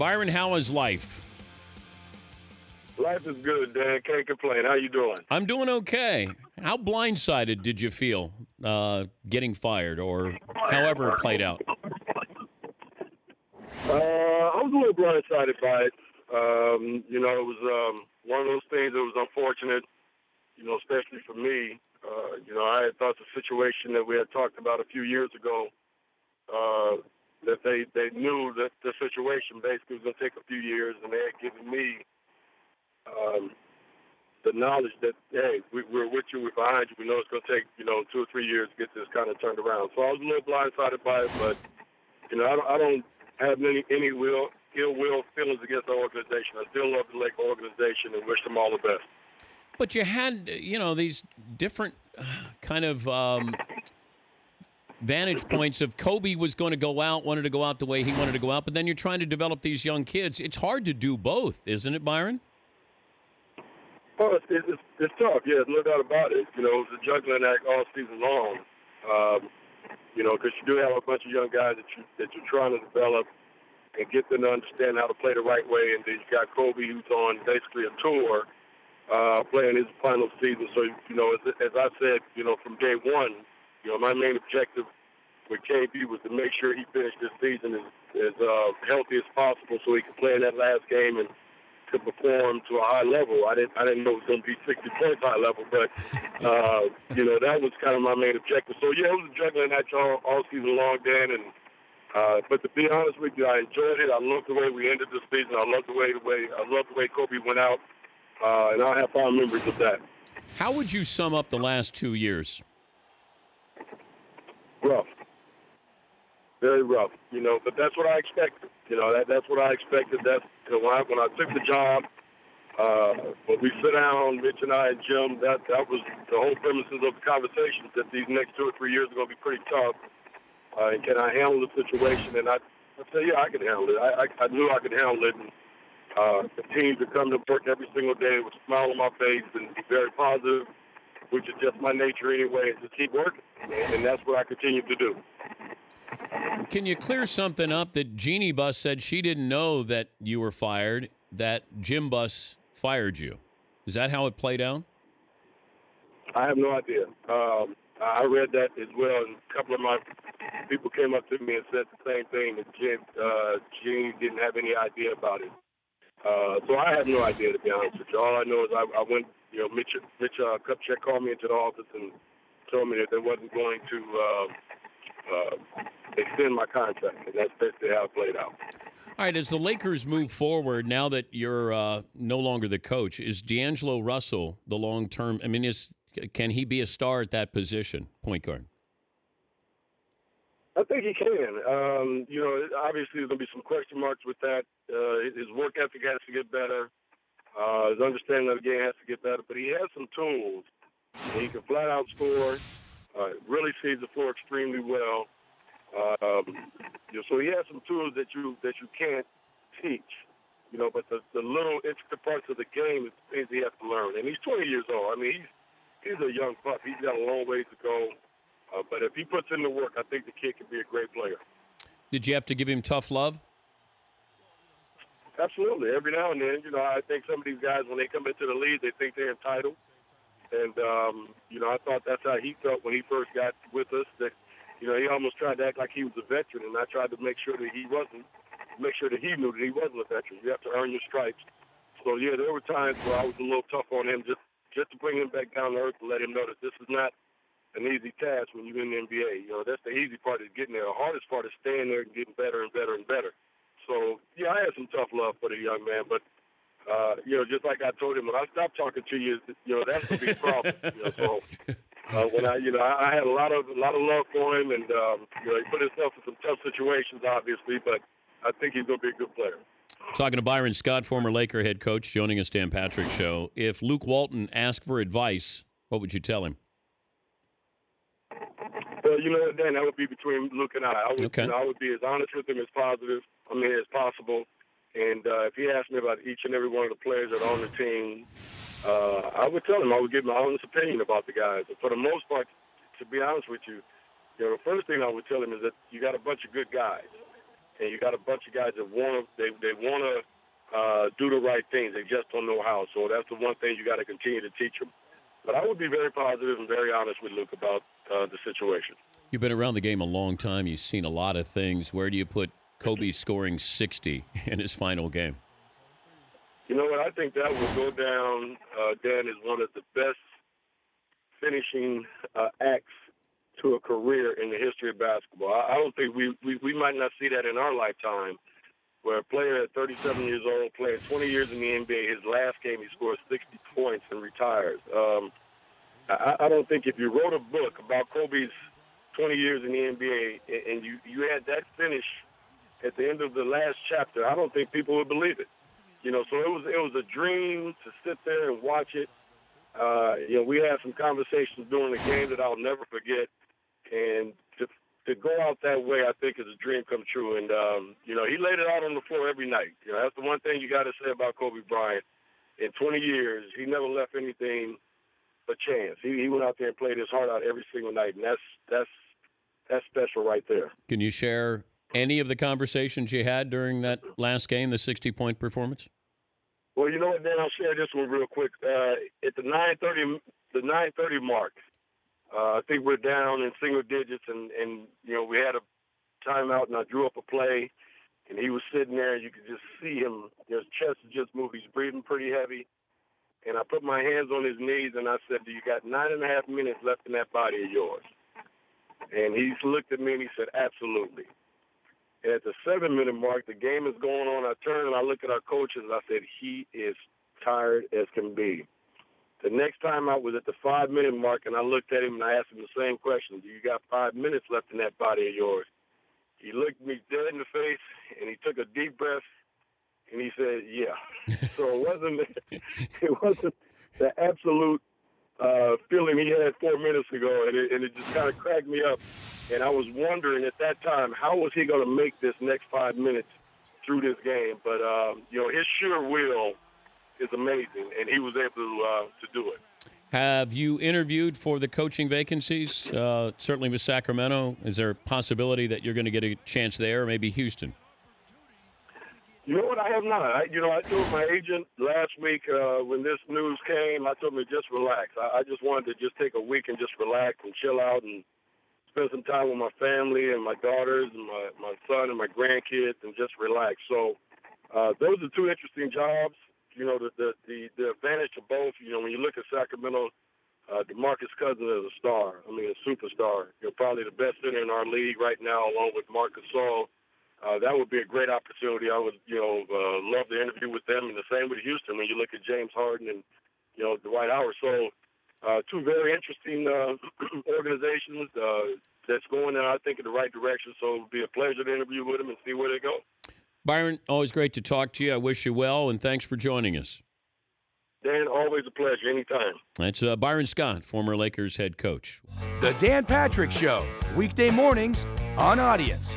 Byron, how is life? Life is good, Dan. Can't complain. How you doing? I'm doing okay. How blindsided did you feel getting fired, or however it played out? I was a little blindsided by it. It was one of those things that was unfortunate, especially for me. I had thought the situation that we had talked about a few years ago, that they knew that the situation basically was going to take a few years, and they had given me the knowledge that, hey, we're with you, we're behind you. We know it's going to take, 2 or 3 years to get this kind of turned around. So I was a little blindsided by it, but, I don't have any ill will feelings against the organization. I still love the Lake organization and wish them all the best. But you had, these different kind of vantage points of Kobe was going to go out, wanted to go out the way he wanted to go out, but then you're trying to develop these young kids. It's hard to do both, isn't it, Byron? Oh, it's tough. Yeah, there's no doubt about it. It was a juggling act all season long. Because you do have a bunch of young guys that you're trying to develop and get them to understand how to play the right way. And then you got Kobe, who's on basically a tour, playing his final season. So, as I said, from day one, my main objective with KB was to make sure he finished this season as healthy as possible so he could play in that last game and to perform to a high level. I didn't know it was going to be 60 points high level, but, that was kind of my main objective. So, yeah, it was a juggling act all season long, Dan. And but to be honest with you, I enjoyed it. I loved the way we ended the season. I loved the way Kobe went out, and I have fond memories of that. How would you sum up the last 2 years? Rough. Very rough, but that's what I expected. That's what I expected. That's when I took the job, when we sit down, Mitch and I and Jim, that was the whole premises of the conversation, that these next 2 or 3 years are going to be pretty tough. And can I handle the situation? And I said, yeah, I can handle it. I knew I could handle it. And the teams that come to work every single day with a smile on my face and be very positive, which is just my nature anyway, is to keep working. And that's what I continue to do. Can you clear something up that Jeannie Buss said she didn't know that you were fired, that Jim Buss fired you? Is that how it played out? I have no idea. I read that as well, and a couple of my people came up to me and said the same thing, that Jeannie didn't have any idea about it. So I have no idea, to be honest with you. All I know is I went, Mitch Kupchak called me into the office and told me that they wasn't going to extend my contract, and that's basically how it played out. All right, as the Lakers move forward, now that you're no longer the coach, is D'Angelo Russell the long-term? I mean, can he be a star at that position, point guard? I think he can. Obviously there's going to be some question marks with that. His work ethic has to get better. His understanding of the game has to get better. But he has some tools. He can flat out score. Really sees the floor extremely well. So he has some tools that you can't teach. But the little intricate parts of the game is things he has to learn. And he's 20 years old. I mean, he's a young pup. He's got a long ways to go. But if he puts in the work, I think the kid can be a great player. Did you have to give him tough love? Absolutely. Every now and then, I think some of these guys, when they come into the league, they think they're entitled. And, I thought that's how he felt when he first got with us, that, he almost tried to act like he was a veteran, and I tried to make sure that he wasn't, that he knew that he wasn't a veteran. You have to earn your stripes. So, yeah, there were times where I was a little tough on him just to bring him back down to earth and let him know that this is not an easy task when you're in the NBA. That's the easy part, is getting there. The hardest part is staying there and getting better and better and better. So, yeah, I had some tough love for the young man, but, just like I told him, when I stop talking to you, that's going to be a problem. When I had a lot of love for him, and, he put himself in some tough situations, obviously, but I think he's going to be a good player. Talking to Byron Scott, former Laker head coach, joining us, Dan Patrick Show. If Luke Walton asked for advice, what would you tell him? Well, Dan, that would be between Luke and I. I would be as honest with him as possible. And if he asked me about each and every one of the players that are on the team, I would tell him. I would give my honest opinion about the guys. And for the most part, to be honest with you, the first thing I would tell him is that you got a bunch of good guys. and you got a bunch of guys that want to they want to do the right things. They just don't know how. So that's the one thing you got to continue to teach them. But I would be very positive and very honest with Luke about the situation. You've been around the game a long time. You've seen a lot of things. Where do you put Kobe scoring 60 in his final game? You know what? I think that will go down, Dan, as one of the best finishing acts to a career in the history of basketball. I don't think we might not see that in our lifetime, where a player at 37 years old, playing 20 years in the NBA, his last game he scores 60 points and retires. I don't think if you wrote a book about Kobe's 20 years in the NBA and you had that finish at the end of the last chapter, I don't think people would believe it. You know, so it was a dream to sit there and watch it. You know, we had some conversations during the game that I'll never forget, and to go out that way, I think, is a dream come true. And you know, he laid it out on the floor every night. You know, that's the one thing you got to say about Kobe Bryant. In 20 years, he never left anything but chance. He went out there and played his heart out every single night, and that's special right there. Can you share any of the conversations you had during that last game, the 60-point performance? Well, you know what, Dan, I'll share this one real quick. At the 9:30 mark, I think we're down in single digits, and you know, we had a timeout, and I drew up a play, and he was sitting there, and you could just see him. His chest is just moving. He's breathing pretty heavy. And I put my hands on his knees, and I said, "Do you got 9.5 minutes left in that body of yours?" And he looked at me, and he said, "Absolutely." And at the 7-minute mark, the game is going on. I turn and I look at our coaches, and I said, "He is tired as can be." The next time out was at the 5-minute mark, and I looked at him and I asked him the same question: "Do you got 5 minutes left in that body of yours?" He looked me dead in the face, and he took a deep breath, and he said, "Yeah." So it wasn't the absolute feeling he had 4 minutes ago, and it just kind of cracked me up. And I was wondering at that time, how was he going to make this next 5 minutes through this game? But you know, his sure will is amazing, and he was able to do it. Have you interviewed for the coaching vacancies? Certainly with Sacramento. Is there a possibility that you're going to get a chance there, or maybe Houston? You know what? I have not. I told my agent last week when this news came, I told him to just relax. I just wanted to just take a week and just relax and chill out and spend some time with my family and my daughters and my son and my grandkids and just relax. So those are two interesting jobs. You know, the advantage to both, you know, when you look at Sacramento, DeMarcus Cousins is a star. I mean, a superstar. You're probably the best center in our league right now, along with Marc Gasol. That would be a great opportunity. I would, you know, love to interview with them. And the same with Houston when you look at James Harden and, you know, Dwight Howard. So two very interesting organizations that's going, I think, in the right direction. So it would be a pleasure to interview with them and see where they go. Byron, always great to talk to you. I wish you well, and thanks for joining us. Dan, always a pleasure. Anytime. That's Byron Scott, former Lakers head coach. The Dan Patrick Show, weekday mornings on Audience.